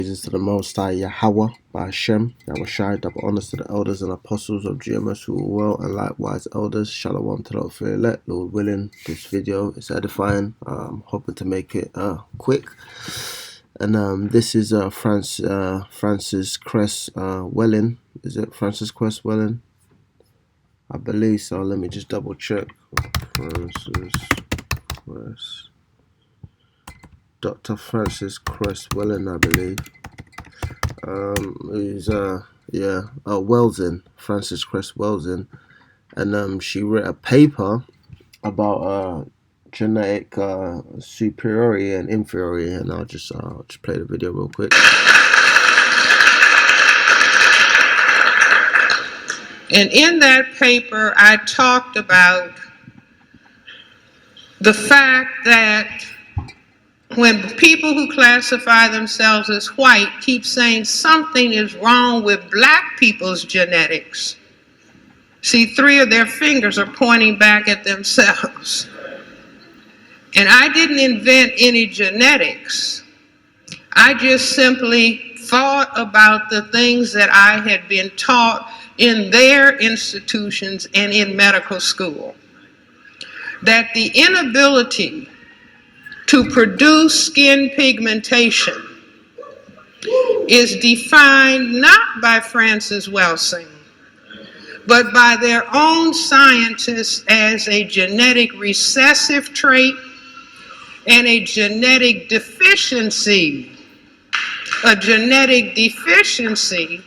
Praises to the Most High Yahweh by Hashem, Yahushai, double honors to the elders and apostles of GMS who are well, and likewise elders. Shalom to the fear elect. Lord willing, this video is edifying. I'm hoping to make it quick. And this is Francis Cress Welling. Is it Francis Cress Welling? I believe so. Let me just double check. Francis Cress. Dr. Francis Cress Welling, I believe. He's Welsing, Francis Cress Welsing, and she wrote a paper about genetic superiority and inferiority, and I'll just play the video real quick. And in that paper, I talked about the fact that when people who classify themselves as white keep saying something is wrong with black people's genetics, see, 3 of their fingers are pointing back at themselves. And I didn't invent any genetics. I just simply thought about the things that I had been taught in their institutions and in medical school. That the inability to produce skin pigmentation is defined not by Francis Welsing, but by their own scientists as a genetic recessive trait and a genetic deficiency. A genetic deficiency,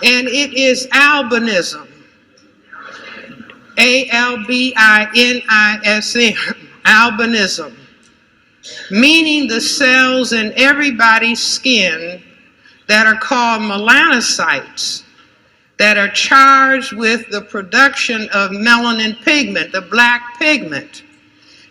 and it is albinism. A-L-B-I-N-I-S-M, albinism. Meaning the cells in everybody's skin that are called melanocytes, that are charged with the production of melanin pigment, the black pigment.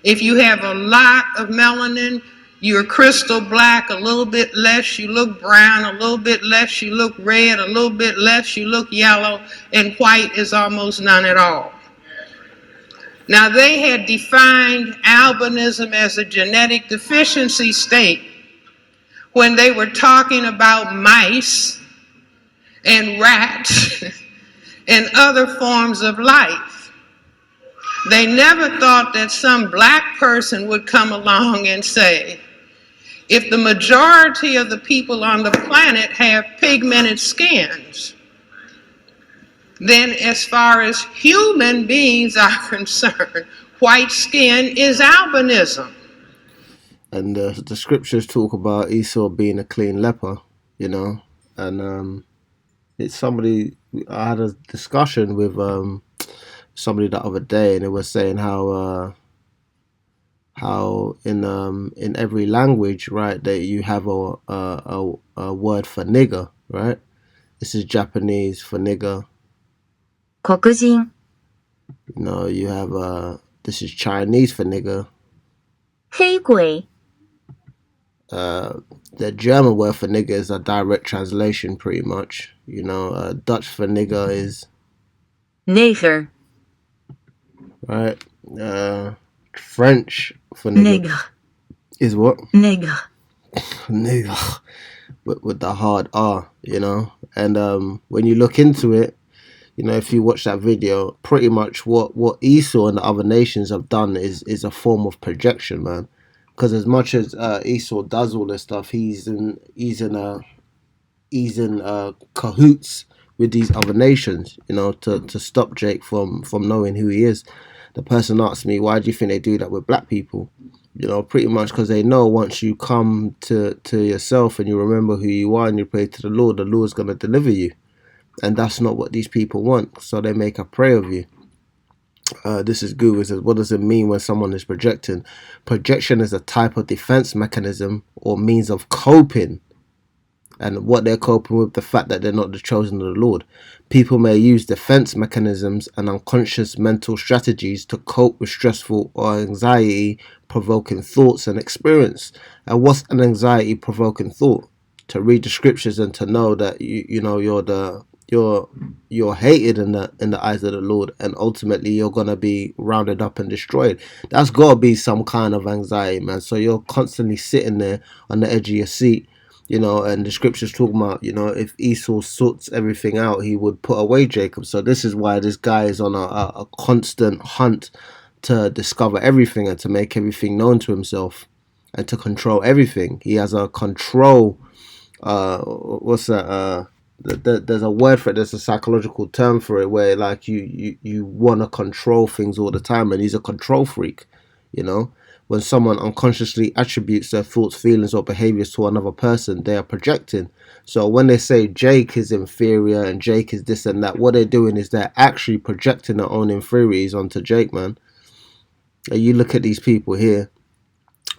If you have a lot of melanin, you're crystal black. A little bit less, you look brown. A little bit less, you look red. A little bit less, you look yellow. And white is almost none at all. Now, they had defined albinism as a genetic deficiency state when they were talking about mice and rats and other forms of life. They never thought that some black person would come along and say, if the majority of the people on the planet have pigmented skins, then as far as human beings are concerned, white skin is albinism. And the scriptures talk about Esau being a clean leper, you know, and it's somebody, I had a discussion with somebody the other day, and it was saying how in every language, right, that you have a word for nigger, right? This is Japanese for nigger. 黒人 You know, you have this is Chinese for nigger. 黑鬼 The German word for nigger is a direct translation, pretty much. You know, Dutch for nigger is Neger right. French for nigger is what? Nigger Nigger, with the hard R, you know. And when you look into it, you know, if you watch that video, pretty much what Esau and the other nations have done is a form of projection, man. Because as much as Esau does all this stuff, he's in cahoots with these other nations, you know, to stop Jake from knowing who he is. The person asked me, why do you think they do that with black people? You know, pretty much because they know once you come to yourself and you remember who you are and you pray to the Lord's going to deliver you. And that's not what these people want. So they make a prey of you. This is Google. It says, what does it mean when someone is projecting? Projection is a type of defense mechanism or means of coping. And what they're coping with, the fact that they're not the chosen of the Lord. People may use defense mechanisms and unconscious mental strategies to cope with stressful or anxiety-provoking thoughts and experience. And what's an anxiety-provoking thought? To read the scriptures and to know that you know you're hated in the eyes of the Lord, and ultimately you're gonna be rounded up and destroyed. That's gotta be some kind of anxiety, man. So you're constantly sitting there on the edge of your seat, You know, and the scriptures talk about, you know, if Esau sorts everything out, he would put away Jacob. So this is why this guy is on a constant hunt to discover everything and to make everything known to himself and to control everything. He has a control. What's that? There's a word for it. There's a psychological term for it where like you want to control things all the time, and he's a control freak. You know, when someone unconsciously attributes their thoughts, feelings, or behaviors to another person, they are projecting. So when they say Jake is inferior and Jake is this and that, what they're doing is they're actually projecting their own inferiorities onto Jake, man. And you look at these people here.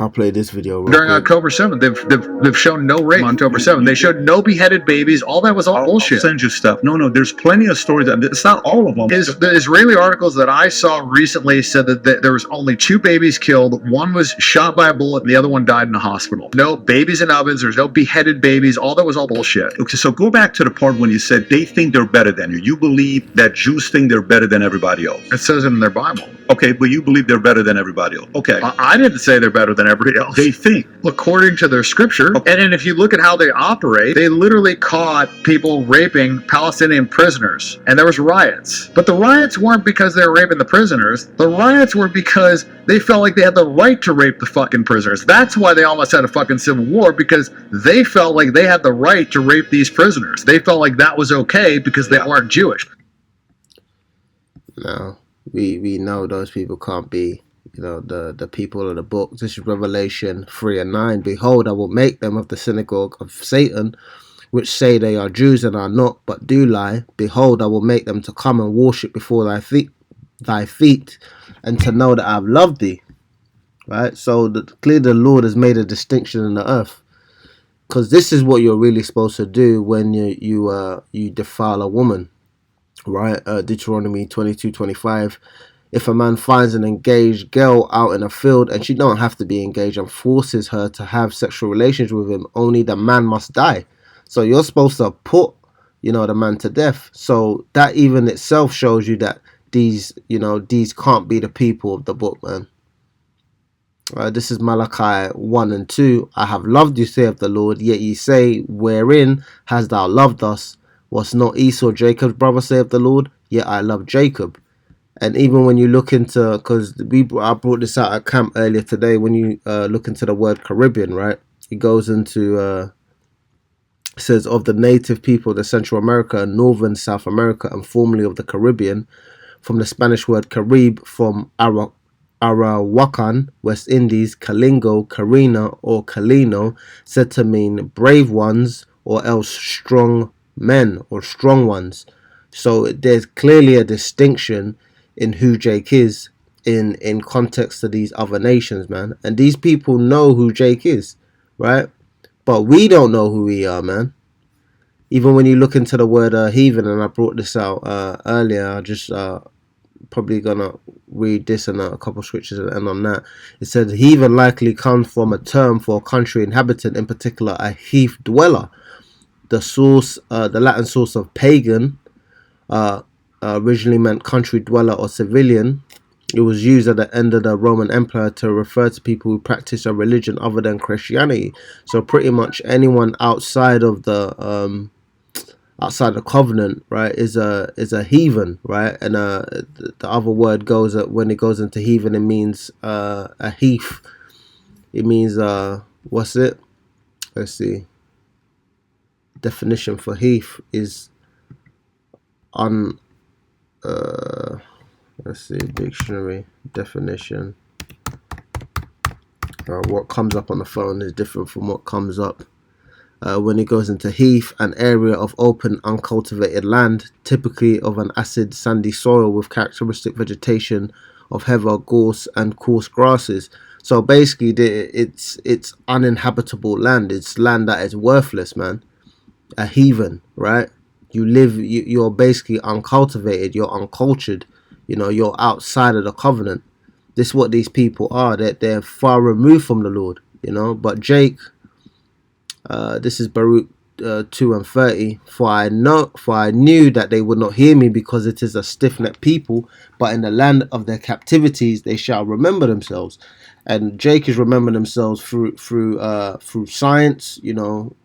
I'll play this video real during quick. October 7th. They've shown no rape on October 7th. They showed no beheaded babies. All that was all bullshit. I'll send you stuff. No, there's plenty of stories. It's not all of them. The Israeli articles that I saw recently said that there was only 2 babies killed. One was shot by a bullet, and the other one died in a hospital. No babies in ovens. There's no beheaded babies. All that was all bullshit. Okay, so go back to the part when you said they think they're better than you. You believe that Jews think they're better than everybody else. It says it in their Bible. Okay, but you believe they're better than everybody else. Okay. I didn't say they're better than everybody else. They think. According to their scripture. Okay. And then if you look at how they operate, they literally caught people raping Palestinian prisoners. And there was riots. But the riots weren't because they were raping the prisoners. The riots were because they felt like they had the right to rape the fucking prisoners. That's why they almost had a fucking civil war, because they felt like they had the right to rape these prisoners. They felt like that was okay because they weren't Jewish. No, we know those people can't be, you know, the people of the book. This is Revelation 3:9. Behold, I will make them of the synagogue of Satan, which say they are Jews and are not, but do lie. Behold, I will make them to come and worship before thy feet, and to know that I have loved thee. Right? So clearly the Lord has made a distinction in the earth. Because this is what you're really supposed to do when you defile a woman. Right? Deuteronomy 22:25. If a man finds an engaged girl out in a field, and she don't have to be engaged, and forces her to have sexual relations with him, only the man must die. So you're supposed to put, you know, the man to death. So that even itself shows you that these can't be the people of the book, man. This is Malachi 1:2. I have loved you, saith the Lord, yet ye say, wherein hast thou loved us? Was not Esau Jacob's brother, saith the Lord? Yet I love Jacob. And even when you look into, because I brought this out at camp earlier today, when you look into the word Caribbean, right? It goes into, it says, of the native people of the Central America and Northern South America, and formerly of the Caribbean, from the Spanish word Carib, from Arawakan, West Indies, Kalingo, Carina, or Calino, said to mean brave ones, or else strong men, or strong ones. So there's clearly a distinction in who Jake is in context to these other nations, man. And these people know who Jake is, right? But we don't know who we are, man. Even when you look into the word heathen, and I brought this out earlier, I just probably gonna read this and a couple of scriptures and end on that. It said heathen likely comes from a term for a country inhabitant, in particular a heath dweller. The source, the Latin source of pagan, originally meant country dweller or civilian. It was used at the end of the Roman Empire to refer to people who practice a religion other than Christianity. So pretty much anyone outside of the covenant, right, is a heathen, right? And the other word goes, when it goes into heathen, it means a heath. It means what's it? Let's see. Definition for heath is let's see, dictionary definition. What comes up on the phone is different from what comes up when it goes into heath, an area of open uncultivated land, typically of an acid sandy soil with characteristic vegetation of heather, gorse and coarse grasses. So basically it's uninhabitable land. It's land that is worthless, man. A heathen, right? You're basically uncultivated, you're uncultured, you know, you're outside of the covenant. This is what these people are. They're far removed from the Lord, you know. But Jake, this is Baruch 2:30. For I knew that they would not hear me, because it is a stiff-necked people, but in the land of their captivities they shall remember themselves. And Jake is remembering themselves through science, you know,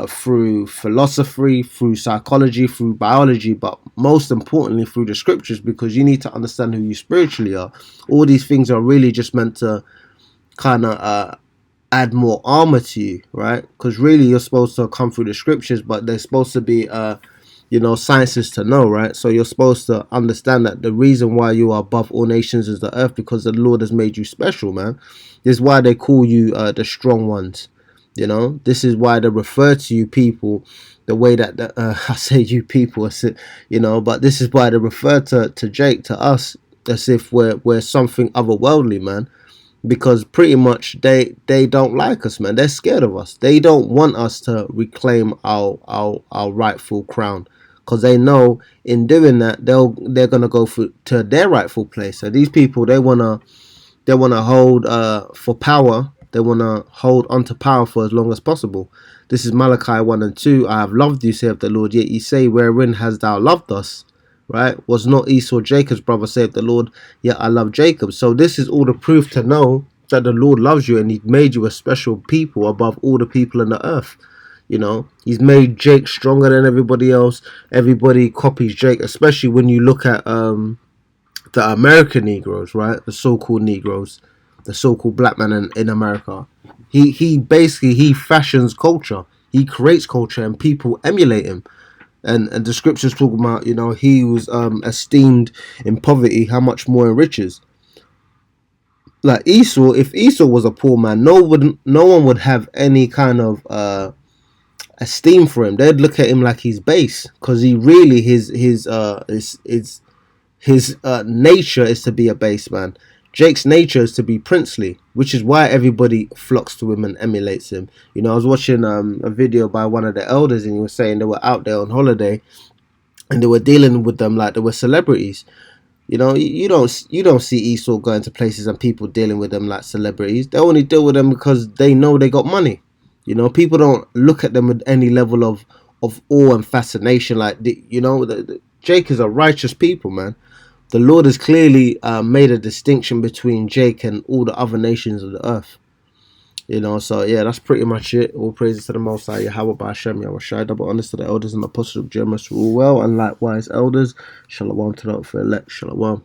through philosophy, through psychology, through biology, but most importantly through the scriptures, because you need to understand who you spiritually are. All these things are really just meant to kind of add more armor to you, right? Because really you're supposed to come through the scriptures, but they're supposed to be sciences to know, right? So you're supposed to understand that the reason why you are above all nations is the earth, because the Lord has made you special, man. This is why they call you the strong ones. This is why they refer to you people the way that I say you people, but this is why they refer to Jake, to us, as if we're something otherworldly, man. Because pretty much they don't like us, man. They're scared of us. They don't want us to reclaim our rightful crown, because they know in doing that they're gonna go to their rightful place. So these people, they wanna hold for power. They wanna hold onto power for as long as possible. This is Malachi 1:2. I have loved you, saith the Lord. Yet ye say, wherein hast thou loved us? Right? Was not Esau Jacob's brother, saith the Lord? Yet I love Jacob. So this is all the proof to know that the Lord loves you, and He made you a special people above all the people on the earth. He's made Jake stronger than everybody else. Everybody copies Jake, especially when you look at the American Negroes, right? The so-called Negroes, the so-called black man in America. He basically fashions culture. He creates culture, and people emulate him. And the scriptures talk about, he was esteemed in poverty, how much more in riches. Like Esau, if Esau was a poor man, no one would have any kind of esteem for him. They'd look at him like he's base, because he really his nature is to be a base man. Jake's nature is to be princely, which is why everybody flocks to him and emulates him. I was watching a video by one of the elders, and he was saying they were out there on holiday, and they were dealing with them like they were celebrities. You don't see Esau going to places and people dealing with them like celebrities. They only deal with them because they know they got money. People don't look at them with any level of awe and fascination. Like Jake is a righteous people, man. The Lord has clearly made a distinction between Jake and all the other nations of the earth. So yeah, that's pretty much it. All praises to the Most High, Yahweh Ba'Shem, Yahweh Shai, double honors to the elders and apostles of Jeremiah, who rule well, and likewise elders. Shalom to the elect, Shalom.